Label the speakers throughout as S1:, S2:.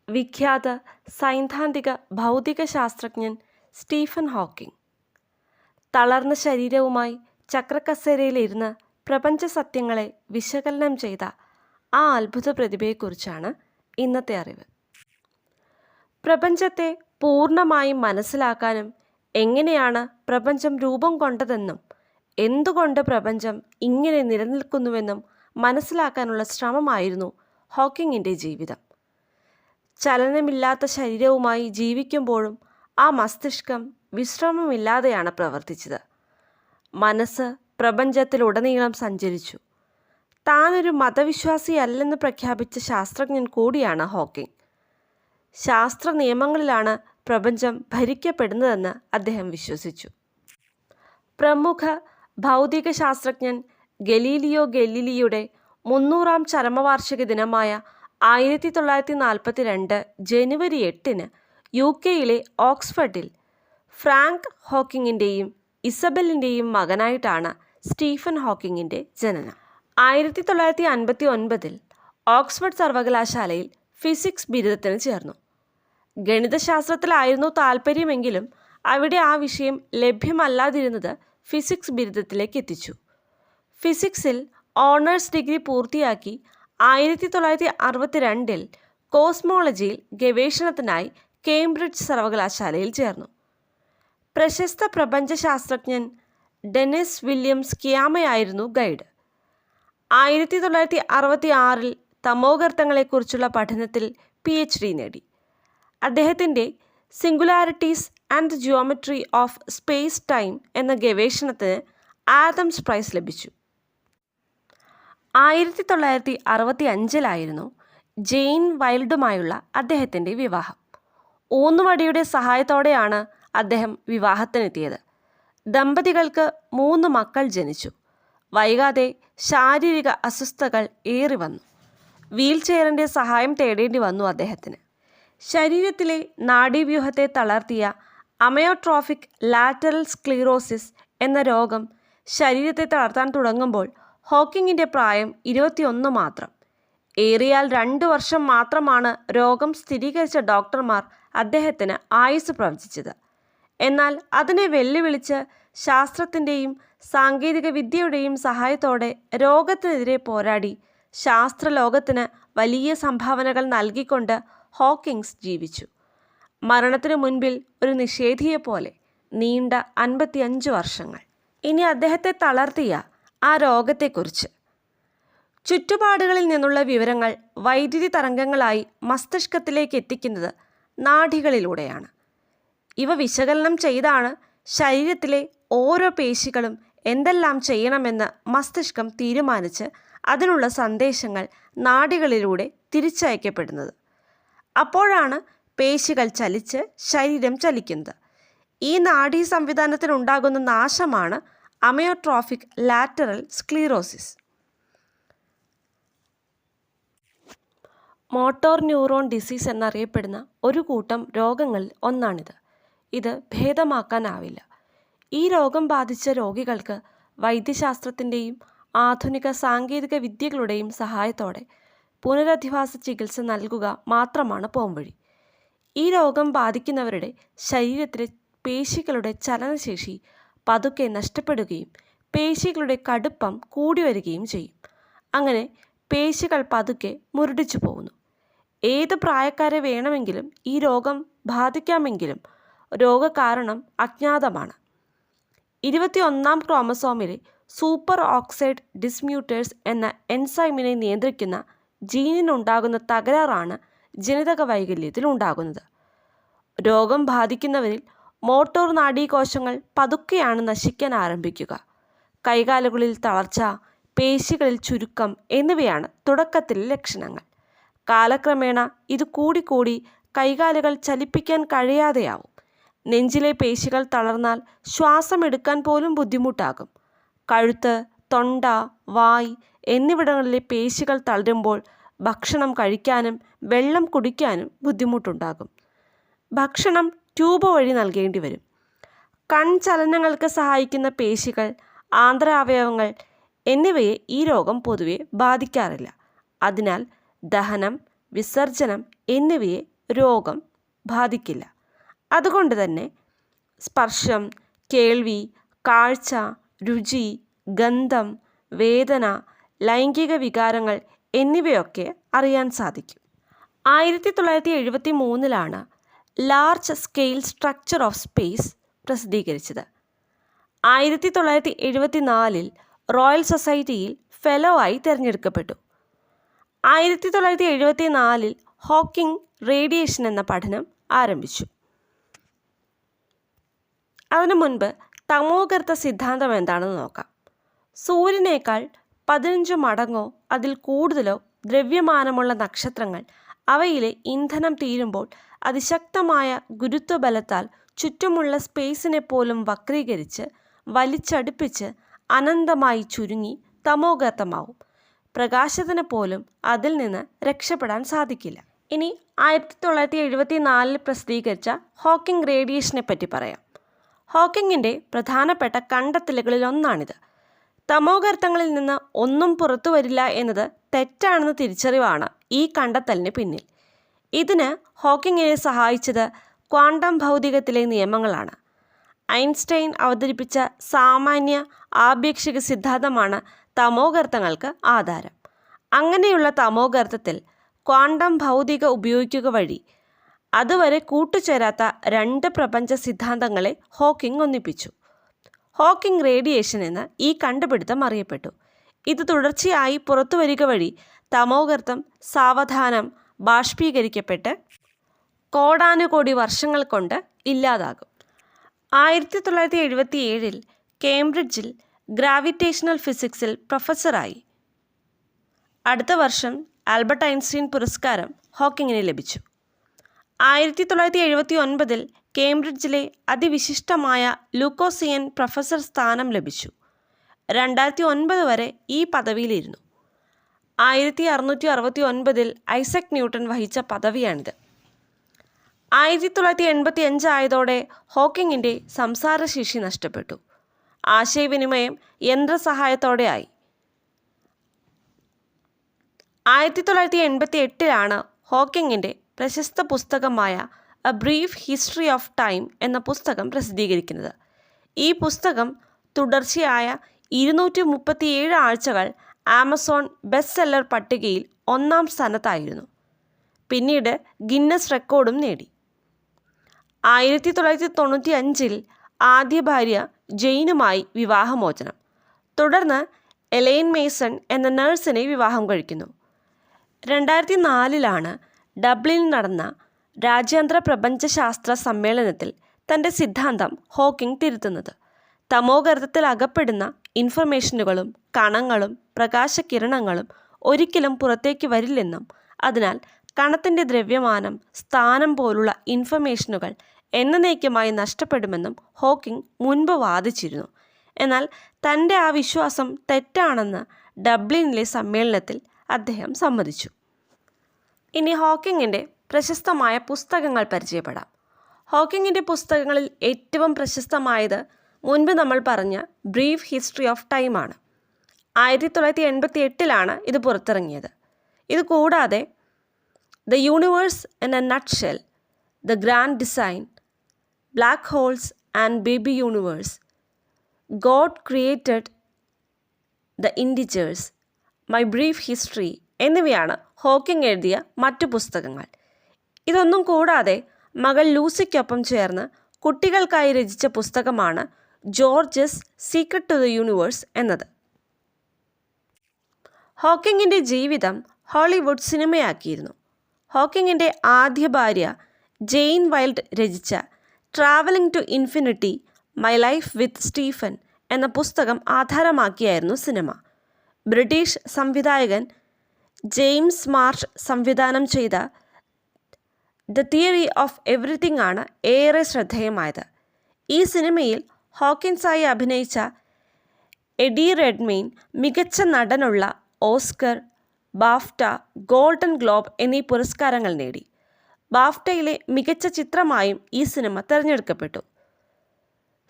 S1: വിഖ്യാത സൈദ്ധാന്തിക ഭൗതിക ശാസ്ത്രജ്ഞൻ സ്റ്റീഫൻ ഹോക്കിംഗ് തളർന്ന ശരീരവുമായി ചക്രക്കസേരയിലിരുന്ന് പ്രപഞ്ച സത്യങ്ങളെ വിശകലനം ചെയ്ത ആ അത്ഭുത പ്രതിഭയെക്കുറിച്ചാണ് ഇന്നത്തെ അറിവ്. പ്രപഞ്ചത്തെ പൂർണ്ണമായും മനസ്സിലാക്കാനും എങ്ങനെയാണ് പ്രപഞ്ചം രൂപം കൊണ്ടതെന്നും എന്തുകൊണ്ട് പ്രപഞ്ചം ഇങ്ങനെ നിലനിൽക്കുന്നുവെന്നും മനസ്സിലാക്കാനുള്ള ശ്രമമായിരുന്നു ഹോക്കിങ്ങിൻ്റെ ജീവിതം. ചലനമില്ലാത്ത ശരീരവുമായി ജീവിക്കുമ്പോഴും ആ മസ്തിഷ്കം വിശ്രമമില്ലാതെയാണ് പ്രവർത്തിച്ചത്. മനസ്സ് പ്രപഞ്ചത്തിലുടനീളം സഞ്ചരിച്ചു. താനൊരു മതവിശ്വാസിയല്ലെന്ന് പ്രഖ്യാപിച്ച ശാസ്ത്രജ്ഞൻ കൂടിയാണ് ഹോക്കിംഗ്. ശാസ്ത്ര നിയമങ്ങളിലാണ് പ്രപഞ്ചം ഭരിക്കപ്പെടുന്നതെന്ന് അദ്ദേഹം വിശ്വസിച്ചു. പ്രമുഖ ഭൗതിക ശാസ്ത്രജ്ഞൻ ഗലീലിയോ ഗലീലിയുടെ 300-ാം ചരമവാർഷിക ദിനമായ 1942 ജനുവരി 8 UK-യിലെ ഓക്സ്ഫഡിൽ ഫ്രാങ്ക് ഹോക്കിങ്ങിൻ്റെയും ഇസബെല്ലിൻ്റെയും മകനായിട്ടാണ് സ്റ്റീഫൻ ഹോക്കിങ്ങിൻ്റെ ജനനം. 1959 ഓക്സ്ഫഡ് സർവകലാശാലയിൽ ഫിസിക്സ് ബിരുദത്തിന് ചേർന്നു. ഗണിതശാസ്ത്രത്തിലായിരുന്നു താൽപ്പര്യമെങ്കിലും അവിടെ ആ വിഷയം ലഭ്യമല്ലാതിരുന്നത് ഫിസിക്സ് ബിരുദത്തിലേക്ക് എത്തിച്ചു. ഫിസിക്സിൽ ഓണേഴ്സ് ഡിഗ്രി പൂർത്തിയാക്കി 1962 കോസ്മോളജിയിൽ ഗവേഷണത്തിനായി കേംബ്രിഡ്ജ് സർവകലാശാലയിൽ ചേർന്നു. പ്രശസ്ത പ്രപഞ്ചശാസ്ത്രജ്ഞൻ ഡെനിസ് വില്യം സ്കിയാമയായിരുന്നു ഗൈഡ്. 1966 തമോഗർത്തങ്ങളെക്കുറിച്ചുള്ള പഠനത്തിൽ PhD നേടി. അദ്ദേഹത്തിൻ്റെ singularities and geometry of space time എന്ന ഗവേഷണത്തിന് ആദംസ് പ്രൈസ് ലഭിച്ചു. 1965 ജെയിൻ വൈൽഡുമായുള്ള അദ്ദേഹത്തിൻ്റെ വിവാഹം. ഊന്നുവടിയുടെ സഹായത്തോടെയാണ് അദ്ദേഹം വിവാഹത്തിനെത്തിയത്. ദമ്പതികൾക്ക് 3 മക്കൾ ജനിച്ചു. വൈകാതെ ശാരീരിക അസ്വസ്ഥതകൾ ഏറി വന്നു. വീൽചെയറിൻ്റെ സഹായം തേടേണ്ടി വന്നു അദ്ദേഹത്തിന്. ശരീരത്തിലെ നാഡീവ്യൂഹത്തെ തളർത്തിയ അമയോട്രോഫിക് ലാറ്ററൽ സ്ക്ലീറോസിസ് എന്ന രോഗം ശരീരത്തെ തളർത്താൻ തുടങ്ങുമ്പോൾ ഹോക്കിങ്ങിൻ്റെ പ്രായം 21 മാത്രം. ഏറിയാൽ 2 വർഷം മാത്രമാണ് രോഗം സ്ഥിരീകരിച്ച ഡോക്ടർമാർ അദ്ദേഹത്തിന് ആയുസ് പ്രവചിച്ചത്. എന്നാൽ അതിനെ വെല്ലുവിളിച്ച് ശാസ്ത്രത്തിൻ്റെയും സാങ്കേതിക വിദ്യയുടെയും സഹായത്തോടെ രോഗത്തിനെതിരെ പോരാടി ശാസ്ത്രലോകത്തിന് വലിയ സംഭാവനകൾ നൽകിക്കൊണ്ട് ഹോക്കിങ്സ് ജീവിച്ചു. മരണത്തിനു മുൻപിൽ ഒരു നിഷേധിയെപ്പോലെ നീണ്ട 55 വർഷങ്ങൾ. ഇനി അദ്ദേഹത്തെ തളർത്തിയ ആ രോഗത്തെക്കുറിച്ച്. ചുറ്റുപാടുകളിൽ നിന്നുള്ള വിവരങ്ങൾ വൈദ്യുതി തരംഗങ്ങളായി മസ്തിഷ്കത്തിലേക്ക് എത്തിക്കുന്നത് നാഡികളിലൂടെയാണ്. ഇവ വിശകലനം ചെയ്താണ് ശരീരത്തിലെ ഓരോ പേശികളും എന്തെല്ലാം ചെയ്യണമെന്ന് മസ്തിഷ്കം തീരുമാനിച്ച് അതിനുള്ള സന്ദേശങ്ങൾ നാഡികളിലൂടെ തിരിച്ചയക്കപ്പെടുന്നത്. അപ്പോഴാണ് പേശികൾ ചലിച്ച് ശരീരം ചലിക്കുന്നത്. ഈ നാഡീ സംവിധാനത്തിനുണ്ടാകുന്ന നാശമാണ് amyotrophic lateral sclerosis. Motor neuron disease എന്നറിയപ്പെടുന്ന ഒരു കൂട്ടം രോഗങ്ങളിൽ ഒന്നാണിത്. ഇത് ഭേദമാക്കാനാവില്ല. ഈ രോഗം ബാധിച്ച രോഗികൾക്ക് വൈദ്യശാസ്ത്രത്തിൻ്റെയും ആധുനിക സാങ്കേതിക വിദ്യകളുടെയും സഹായത്തോടെ പുനരധിവാസ ചികിത്സ നൽകുക മാത്രമാണ് പോംവഴി. ഈ രോഗം ബാധിക്കുന്നവരുടെ ശരീരത്തിലെ പേശികളുടെ ചലനശേഷി പതുക്കെ നഷ്ടപ്പെടുകയും പേശികളുടെ കടുപ്പം കൂടി വരികയും ചെയ്യും. അങ്ങനെ പേശികൾ പതുക്കെ മുരടിച്ചു പോകുന്നു. ഏത് പ്രായക്കാരെ വേണമെങ്കിലും ഈ രോഗം ബാധിക്കാമെങ്കിലും രോഗകാരണം അജ്ഞാതമാണ്. 21-ാം ക്രോമസോമിലെ സൂപ്പർ ഓക്സൈഡ് ഡിസ്മ്യൂട്ടേഴ്സ് എന്ന എൻസൈമിനെ നിയന്ത്രിക്കുന്ന ജീനിനുണ്ടാകുന്ന തകരാറാണ് ജനിതക വൈകല്യത്തിൽ ഉണ്ടാകുന്നത്. രോഗം ബാധിക്കുന്നവരിൽ മോട്ടോർ നാഡീകോശങ്ങൾ പതുക്കെയാണ് നശിക്കാൻ ആരംഭിക്കുക. കൈകാലുകളിൽ തളർച്ച, പേശികളിൽ ചുരുക്കം എന്നിവയാണ് തുടക്കത്തിലെ ലക്ഷണങ്ങൾ. കാലക്രമേണ ഇത് കൂടിക്കൂടി കൈകാലുകൾ ചലിപ്പിക്കാൻ കഴിയാതെയാവും. നെഞ്ചിലെ പേശികൾ തളർന്നാൽ ശ്വാസമെടുക്കാൻ പോലും ബുദ്ധിമുട്ടാകും. കഴുത്ത്, തൊണ്ട, വായ് എന്നിവിടങ്ങളിലെ പേശികൾ തളരുമ്പോൾ ഭക്ഷണം കഴിക്കാനും വെള്ളം കുടിക്കാനും ബുദ്ധിമുട്ടുണ്ടാകും. ഭക്ഷണം ട്യൂബ് വഴി നൽകേണ്ടി വരും. കൺചലനങ്ങൾക്ക് സഹായിക്കുന്ന പേശികൾ, ആന്തരാവയവങ്ങൾ എന്നിവയെ ഈ രോഗം പൊതുവെ ബാധിക്കാറില്ല. അതിനാൽ ദഹനം, വിസർജനം എന്നിവയെ രോഗം ബാധിക്കില്ല. അതുകൊണ്ട് തന്നെ സ്പർശം, കേൾവി, കാഴ്ച, രുചി, ഗന്ധം, വേദന, ലൈംഗിക വികാരങ്ങൾ എന്നിവയൊക്കെ അറിയാൻ സാധിക്കും. 1973 large scale structure of space പ്രസിദ്ധീകരിച്ചത്. 1974 റോയൽ സൊസൈറ്റിയിൽ ഫെലോ ആയി തിരഞ്ഞെടുക്കപ്പെട്ടു. 1974 ഹോക്കിംഗ് റേഡിയേഷൻ എന്ന പഠനം ആരംഭിച്ചു. അതിനു മുൻപ് തമോഗർത്ത സിദ്ധാന്തം എന്താണെന്ന് നോക്കാം. സൂര്യനേക്കാൾ 15 മടങ്ങോ അതിൽ കൂടുതലോ ദ്രവ്യമാനമുള്ള നക്ഷത്രങ്ങൾ അവയിലെ ഇന്ധനം തീരുമ്പോൾ അതിശക്തമായ ഗുരുത്വബലത്താൽ ചുറ്റുമുള്ള സ്പേസിനെ പോലും വക്രീകരിച്ച് വലിച്ചടുപ്പിച്ച് അനന്തമായി ചുരുങ്ങി തമോഗർത്തമാവും. പ്രകാശത്തിന് പോലും അതിൽ നിന്ന് രക്ഷപ്പെടാൻ സാധിക്കില്ല. ഇനി 1974 പ്രസിദ്ധീകരിച്ച ഹോക്കിംഗ് റേഡിയേഷനെ പറ്റി പറയാം. ഹോക്കിങ്ങിൻ്റെ പ്രധാനപ്പെട്ട കണ്ടെത്തലുകളിൽ ഒന്നാണിത്. തമോഗർത്തങ്ങളിൽ നിന്ന് ഒന്നും പുറത്തു വരില്ല എന്നത് തെറ്റാണെന്ന തിരിച്ചറിവാണ് ഈ കണ്ടെത്തലിന് പിന്നിൽ. ഇതിന് ഹോക്കിങ്ങിനെ സഹായിച്ചത് ക്വാണ്ടം ഭൗതികത്തിലെ നിയമങ്ങളാണ്. ഐൻസ്റ്റൈൻ അവതരിപ്പിച്ച സാമാന്യ ആപേക്ഷിക സിദ്ധാന്തമാണ് തമോഗർത്തങ്ങൾക്ക് ആധാരം. അങ്ങനെയുള്ള തമോഗർത്തത്തിൽ ക്വാണ്ടം ഭൗതിക ഉപയോഗിക്കുക വഴി അതുവരെ കൂട്ടുചേരാത്ത 2 പ്രപഞ്ച സിദ്ധാന്തങ്ങളെ ഹോക്കിംഗ് ഒന്നിപ്പിച്ചു. ഹോക്കിംഗ് റേഡിയേഷൻ എന്ന് ഈ കണ്ടുപിടുത്തം അറിയപ്പെട്ടു. ഇത് തുടർച്ചയായി പുറത്തുവരിക വഴി തമോഗർത്തം സാവധാനം ബാഷ്പീകരിക്കപ്പെട്ട് കോടാനുകോടി വർഷങ്ങൾ കൊണ്ട് ഇല്ലാതാകും. 1977 കേംബ്രിഡ്ജിൽ ഗ്രാവിറ്റേഷണൽ ഫിസിക്സിൽ പ്രൊഫസറായി. അടുത്ത വർഷം ആൽബർട്ട് ഐൻസ്റ്റീൻ പുരസ്കാരം ഹോക്കിങ്ങിന് ലഭിച്ചു. 1979 കേംബ്രിഡ്ജിലെ അതിവിശിഷ്ടമായ ലൂക്കോസിയൻ പ്രൊഫസർ സ്ഥാനം ലഭിച്ചു. 2009 വരെ ഈ പദവിയിലിരുന്നു. 1669 ഐസക് ന്യൂട്ടൺ വഹിച്ച പദവിയാണിത്. 1985 ആയതോടെ ഹോക്കിങ്ങിൻ്റെ സംസാരശേഷി നഷ്ടപ്പെട്ടു. ആശയവിനിമയം യന്ത്രസഹായത്തോടെയായി. 1988 ഹോക്കിങ്ങിൻ്റെ പ്രശസ്ത പുസ്തകമായ a brief history of time എന്ന പുസ്തകം പ്രസിദ്ധീകരിക്കുന്നത്. ഈ പുസ്തകം തുടർച്ചയായ 237 ആഴ്ചകൾ ആമസോൺ ബെസ്റ്റ് സെല്ലർ പട്ടികയിൽ 1-ാം സ്ഥാനത്തായിരുന്നു. പിന്നീട് ഗിന്നസ് റെക്കോർഡും നേടി. 1995 ആദ്യ ഭാര്യ ജെയിനുമായി വിവാഹമോചനം. തുടർന്ന് എലൈൻ മേസൺ എന്ന നഴ്സിനെ വിവാഹം കഴിക്കുന്നു. 2004 ഡബ്ലിനിൽ നടന്ന രാജ്യാന്തര പ്രപഞ്ചശാസ്ത്ര സമ്മേളനത്തിൽ തൻ്റെ സിദ്ധാന്തം ഹോക്കിംഗ് തിരുത്തുന്നത്. തമോഗർത്തത്തിൽ അകപ്പെടുന്ന ഇൻഫർമേഷനുകളും കണങ്ങളും പ്രകാശകിരണങ്ങളും ഒരിക്കലും പുറത്തേക്ക് വരില്ലെന്നും അതിനാൽ കണത്തിൻ്റെ ദ്രവ്യമാനം, സ്ഥാനം പോലുള്ള ഇൻഫർമേഷനുകൾ എന്നേക്കുമായി നഷ്ടപ്പെടുമെന്നും ഹോക്കിംഗ് മുൻപ് വാദിച്ചിരുന്നു. എന്നാൽ തൻ്റെ ആ വിശ്വാസം തെറ്റാണെന്ന് ഡബ്ലിനിലെ സമ്മേളനത്തിൽ അദ്ദേഹം സമ്മതിച്ചു. ഇനി ഹോക്കിങ്ങിൻ്റെ പ്രശസ്തമായ പുസ്തകങ്ങൾ പരിചയപ്പെടാം. ഹോക്കിങ്ങിൻ്റെ പുസ്തകങ്ങളിൽ ഏറ്റവും പ്രശസ്തമായത് മുൻപ് നമ്മൾ പറഞ്ഞ ബ്രീഫ് ഹിസ്റ്ററി ഓഫ് ടൈമാണ്. 1988 ഇത് പുറത്തിറങ്ങിയത്. ഇത് കൂടാതെ the universe in a nutshell, the grand design, black holes and baby universes, God created the integers, my brief history എന്നിവയാണ് ഹോക്കിംഗ് എഴുതിയ മറ്റു പുസ്തകങ്ങൾ. ഇതൊന്നും കൂടാതെ മകൾ ലൂസിക്കൊപ്പം ചേർന്ന് കുട്ടികൾക്കായി രചിച്ച പുസ്തകമാണ് George's secret to the universe എന്നത്. ഹോക്കിങ്ങിൻ്റെ ജീവിതം ഹോളിവുഡ് സിനിമയാക്കിയിരുന്നു. ഹോക്കിങ്ങിൻ്റെ ആദ്യ ഭാര്യ ജെയിൻ വൈൽഡ് രചിച്ച travelling to infinity, my life with Stephen എന്ന പുസ്തകം ആധാരമാക്കിയായിരുന്നു സിനിമ. ബ്രിട്ടീഷ് സംവിധായകൻ ജെയിംസ് മാർഷ് സംവിധാനം ചെയ്ത ദ തിയറി ഓഫ് എവറിത്തിങ് ആണ് ഏറെ ശ്രദ്ധേയമായത്. ഈ സിനിമയിൽ ഹോക്കിൻസായി അഭിനയിച്ച എഡി റെഡ്മെയ്ൻ മികച്ച നടനുള്ള ഓസ്കർ, ബാഫ്റ്റ, ഗോൾഡൻ ഗ്ലോബ് എന്നീ പുരസ്കാരങ്ങൾ നേടി. ബാഫ്റ്റയിലെ മികച്ച ചിത്രമായും ഈ സിനിമ തിരഞ്ഞെടുക്കപ്പെട്ടു.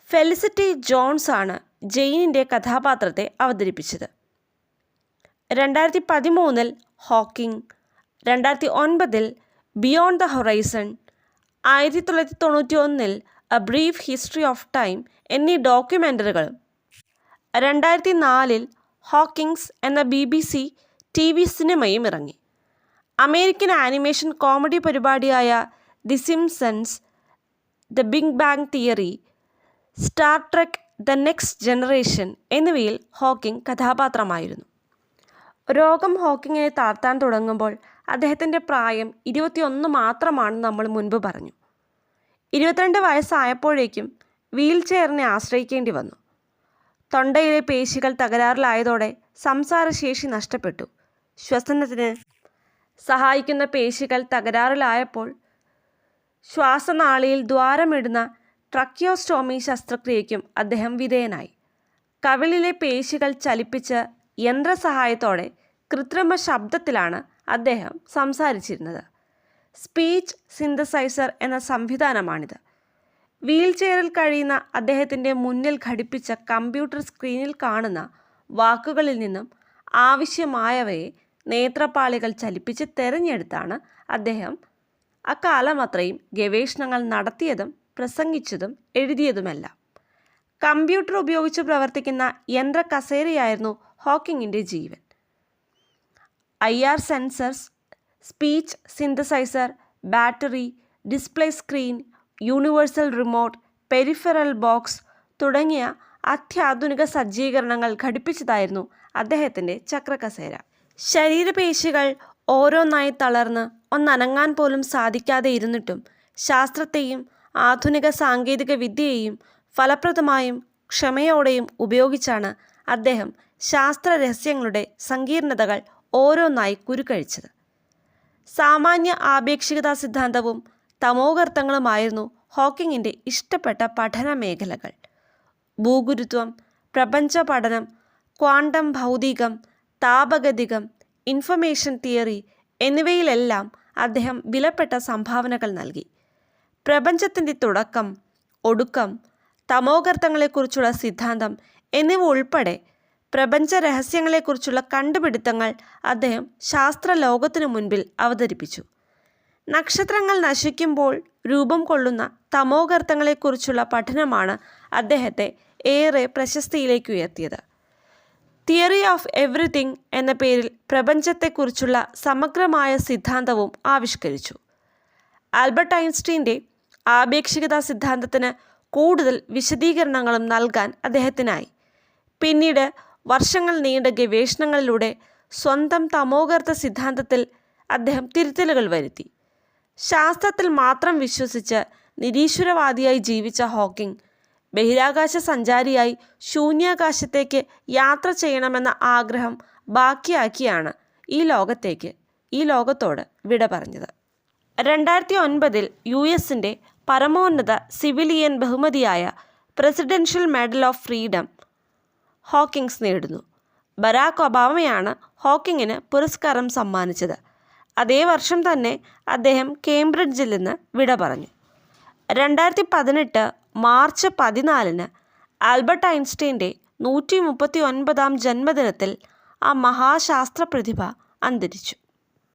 S1: ഫെലിസിറ്റി ജോൺസ് ആണ് ജെയിനിൻ്റെ കഥാപാത്രത്തെ അവതരിപ്പിച്ചത്. 2013 Hawking, 2009 Beyond the Horizon, 1991 a brief history of Time എന്നീ ഡോക്യുമെൻ്ററികളും 2004 ഹോക്കിങ്സ് എന്ന BBC TV സിനിമയും ഇറങ്ങി. അമേരിക്കൻ ആനിമേഷൻ കോമഡി പരിപാടിയായ the Simpsons, the Big Bang Theory, Star Trek the Next Generation എന്നിവയിൽ ഹോക്കിംഗ് കഥാപാത്രമായിരുന്നു. രോഗം ഹോക്കിങ്ങിനെ താഴ്ത്താൻ തുടങ്ങുമ്പോൾ അദ്ദേഹത്തിൻ്റെ പ്രായം 21 മാത്രമാണെന്ന് നമ്മൾ മുൻപ് പറഞ്ഞു. 22 വയസ്സായപ്പോഴേക്കും വീൽ ചെയറിനെ ആശ്രയിക്കേണ്ടി വന്നു. തൊണ്ടയിലെ പേശികൾ തകരാറിലായതോടെ സംസാരശേഷി നഷ്ടപ്പെട്ടു. ശ്വസനത്തിന് സഹായിക്കുന്ന പേശികൾ തകരാറിലായപ്പോൾ ശ്വാസനാളിയിൽ ദ്വാരമിടുന്ന ട്രക്കിയോസ്റ്റോമി ശസ്ത്രക്രിയയ്ക്കും അദ്ദേഹം വിധേയനായി. കവിളിലെ പേശികൾ ചലിപ്പിച്ച് യന്ത്രസഹായത്തോടെ കൃത്രിമ ശബ്ദത്തിലാണ് അദ്ദേഹം സംസാരിച്ചിരുന്നത്. സ്പീച്ച് സിന്തസൈസർ എന്ന സംവിധാനമാണിത്. വീൽ ചെയറിൽ കഴിയുന്ന അദ്ദേഹത്തിൻ്റെ മുന്നിൽ ഘടിപ്പിച്ച കമ്പ്യൂട്ടർ സ്ക്രീനിൽ കാണുന്ന വാക്കുകളിൽ നിന്നും ആവശ്യമായവയെ നേത്രപാളികൾ ചലിപ്പിച്ച് തിരഞ്ഞെടുത്താണ് അദ്ദേഹം അക്കാലം അത്രയും ഗവേഷണങ്ങൾ നടത്തിയതും പ്രസംഗിച്ചതും എഴുതിയതുമെല്ലാം. കമ്പ്യൂട്ടർ ഉപയോഗിച്ച് പ്രവർത്തിക്കുന്ന യന്ത്ര കസേരയായിരുന്നു ഹോക്കിങ്ങിൻ്റെ ജീവൻ. IR sensors, speech synthesiser, battery, display screen, universal remote, peripheral box തുടങ്ങിയ അത്യാധുനിക സജ്ജീകരണങ്ങൾ ഘടിപ്പിച്ചതായിരുന്നു അദ്ദേഹത്തിൻ്റെ ചക്രകസേര. ശരീരപേശികൾ ഓരോന്നായി തളർന്ന് ഒന്നനങ്ങാൻ പോലും സാധിക്കാതെ ഇരുന്നിട്ടും ശാസ്ത്രത്തെയും ആധുനിക സാങ്കേതിക വിദ്യയെയും ഫലപ്രദമായും ക്ഷമയോടെയും ഉപയോഗിച്ചാണ് അദ്ദേഹം ശാസ്ത്ര രഹസ്യങ്ങളുടെ സങ്കീർണതകൾ ഓരോന്നായി കുരുക്കഴിച്ചത്. സാമാന്യ ആപേക്ഷികതാ സിദ്ധാന്തവും തമോഗർത്തങ്ങളുമായിരുന്നു ഹോക്കിങ്ങിൻ്റെ ഇഷ്ടപ്പെട്ട പഠന മേഖലകൾ. ഭൂഗുരുത്വം, പ്രപഞ്ച പഠനം, ക്വാണ്ടം ഭൗതികം, താപഗതികം, ഇൻഫർമേഷൻ തിയറി എന്നിവയിലെല്ലാം അദ്ദേഹം വിലപ്പെട്ട സംഭാവനകൾ നൽകി. പ്രപഞ്ചത്തിൻ്റെ തുടക്കം, ഒടുക്കം, തമോഗർത്തങ്ങളെക്കുറിച്ചുള്ള സിദ്ധാന്തം എന്നിവ ഉൾപ്പെടെ പ്രപഞ്ച രഹസ്യങ്ങളെക്കുറിച്ചുള്ള കണ്ടുപിടുത്തങ്ങൾ അദ്ദേഹം ശാസ്ത്രലോകത്തിനു മുൻപിൽ അവതരിപ്പിച്ചു. നക്ഷത്രങ്ങൾ നശിക്കുമ്പോൾ രൂപം കൊള്ളുന്ന തമോഗർത്തങ്ങളെക്കുറിച്ചുള്ള പഠനമാണ് അദ്ദേഹത്തെ ഏറെ പ്രശസ്തിയിലേക്ക് ഉയർത്തിയത്. തിയറി ഓഫ് എവറിത്തിങ് എന്ന പേരിൽ പ്രപഞ്ചത്തെക്കുറിച്ചുള്ള സമഗ്രമായ സിദ്ധാന്തവും ആവിഷ്കരിച്ചു. ആൽബർട്ട് ഐൻസ്റ്റീൻ്റെ ആപേക്ഷികതാ സിദ്ധാന്തത്തിന് കൂടുതൽ വിശദീകരണങ്ങളും നൽകാൻ അദ്ദേഹത്തിനായി. പിന്നീട് വർഷങ്ങൾ നീണ്ട ഗവേഷണങ്ങളിലൂടെ സ്വന്തം തമോഗർത്ത സിദ്ധാന്തത്തിൽ അദ്ദേഹം തിരുത്തലുകൾ വരുത്തി. ശാസ്ത്രത്തിൽ മാത്രം വിശ്വസിച്ച് നിരീശ്വരവാദിയായി ജീവിച്ച ഹോക്കിംഗ് ബഹിരാകാശ സഞ്ചാരിയായി ശൂന്യാകാശത്തേക്ക് യാത്ര ചെയ്യണമെന്ന ആഗ്രഹം ബാക്കിയാക്കിയാണ് ഈ ലോകത്തോട് വിട പറഞ്ഞത്. 2009 US-ൻ്റെ പരമോന്നത സിവിലിയൻ ബഹുമതിയായ presidential medal of freedom Hawkins നേടുന്നു. ബരാക് ഒബാമയാണ് ഹോക്കിങ്ങിന് പുരസ്കാരം സമ്മാനിച്ചത്. അതേ വർഷം തന്നെ അദ്ദേഹം കേംബ്രിഡ്ജിൽ നിന്ന് വിട പറഞ്ഞു. 2018 മാർച്ച് 14 ആൽബർട്ട് ഐൻസ്റ്റീൻ്റെ 139ാം ജന്മദിനത്തിൽ ആ മഹാശാസ്ത്രപ്രതിഭ അന്തരിച്ചു.